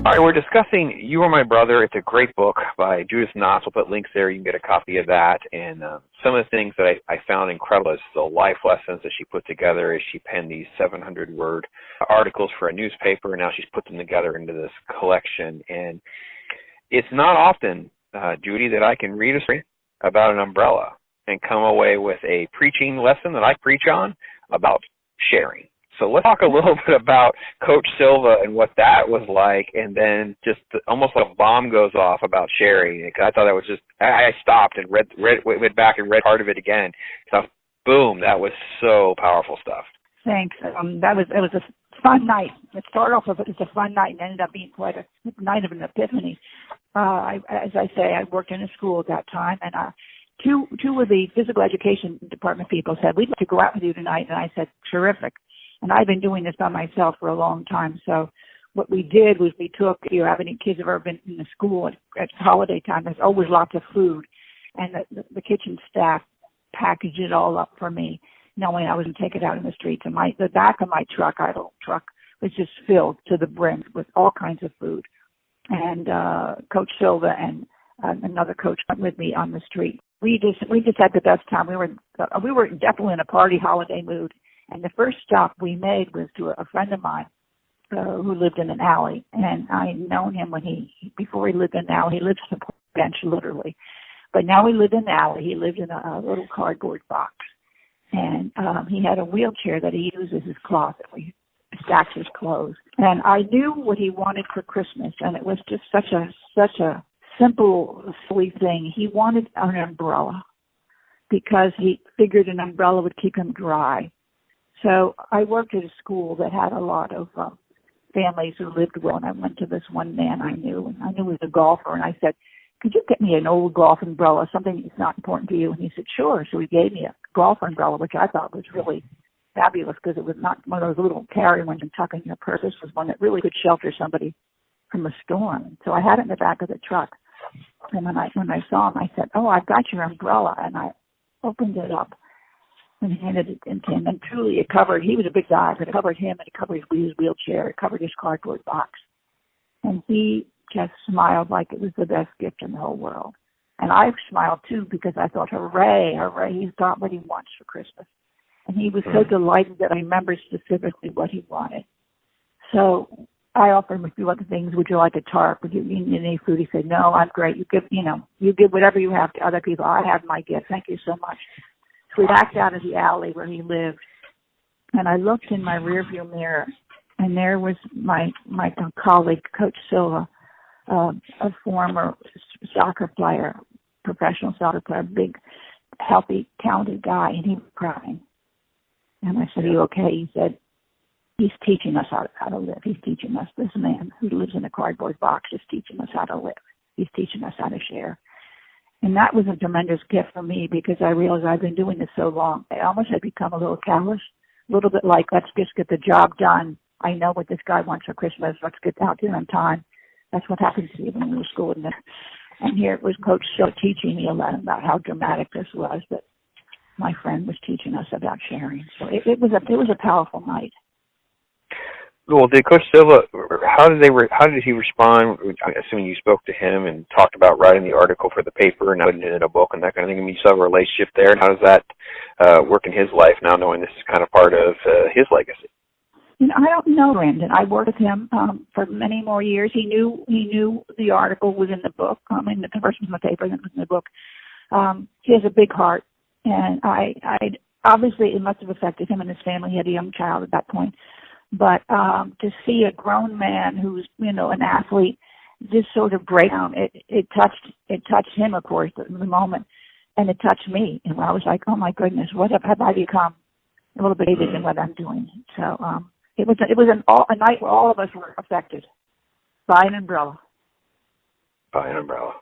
All right, we're discussing You Are My Brother. It's a great book by Judith Knotts. We'll put links there. You can get a copy of that. And some of the things that I found incredible is the life lessons that she put together as she penned these 700-word articles for a newspaper, and now she's put them together into this collection. And it's not often, Judy, that I can read a story about an umbrella and come away with a preaching lesson that I preach on about sharing. So let's talk a little bit about Coach Silva and what that was like, and then just almost like a bomb goes off about sharing. I thought that was just, I stopped and went back and read part of it again. So boom, that was so powerful stuff. Thanks. It was a fun night. It started off as a fun night and ended up being quite a night of an epiphany. As I say, I worked in a school at that time, and two of the physical education department people said, "We'd like to go out with you tonight." And I said, "Terrific." And I've been doing this by myself for a long time. So what we did was we took, if you have any kids have ever been in the school at holiday time, there's always lots of food. And the kitchen staff packaged it all up for me, knowing I was going to take it out in the streets. And the back of my idle truck, was just filled to the brim with all kinds of food. And Coach Silva and another coach went with me on the street. We just had the best time. We were definitely in a party holiday mood. And the first stop we made was to a friend of mine who lived in an alley. And I had known him before he lived in an alley. He lived on a bench, literally. But now he lived in an alley. He lived in a little cardboard box. And he had a wheelchair that he used as his closet where he stacked his clothes. And I knew what he wanted for Christmas. And it was just such a simple, sweet thing. He wanted an umbrella because he figured an umbrella would keep him dry. So I worked at a school that had a lot of families who lived well, and I went to this one man I knew he was a golfer, and I said, "Could you get me an old golf umbrella, something that's not important to you?" And he said, "Sure." So he gave me a golf umbrella, which I thought was really fabulous because it was not one of those little carry ones and tuck in your purse. This was one that really could shelter somebody from a storm. So I had it in the back of the truck, and when I saw him, I said, "Oh, I've got your umbrella," and I opened it up and handed it to him, and truly it covered, he was a big guy, but it covered him, and it covered his wheelchair, it covered his cardboard box. And he just smiled like it was the best gift in the whole world. And I smiled too, because I thought, hooray, he's got what he wants for Christmas. And he was so delighted that I remembered specifically what he wanted. So I offered him a few other things. "Would you like a tarp? Would you need any food?" He said, "No, I'm great. You give whatever you have to other people. I have my gift. Thank you so much." We backed out of the alley where he lived, and I looked in my rearview mirror, and there was my colleague, Coach Silva, a former soccer player, professional soccer player, big, healthy, talented guy, and he was crying. And I said, "Are you okay?" He said, "He's teaching us how to live. He's teaching us, this man who lives in a cardboard box is teaching us how to live. He's teaching us how to share." And that was a tremendous gift for me because I realized I've been doing this so long. I almost had become a little callous, a little bit like, let's just get the job done. I know what this guy wants for Christmas. Let's get out there on time. That's what happens to you when you're in school, isn't it? And here it was Coach Silva teaching me a lot about how dramatic this was, that my friend was teaching us about sharing. So it was a powerful night. Well, did Coach Silva, how did he respond? Assuming you spoke to him and talked about writing the article for the paper and putting it in a book and that kind of thing. I mean, you saw a relationship there. And how does that work in his life now, knowing this is kind of part of his legacy? I don't know Brandon. I worked with him for many more years. He knew the article was in the book. The first was in the paper, then it was in the book. He has a big heart, and I obviously it must have affected him and his family. He had a young child at that point. But to see a grown man who's, an athlete, just sort of break down, it touched him, of course, in the moment, and it touched me. And I was like, oh my goodness, what have I become? A little bit aided in what I'm doing. So it was a night where all of us were affected by an umbrella. By an umbrella.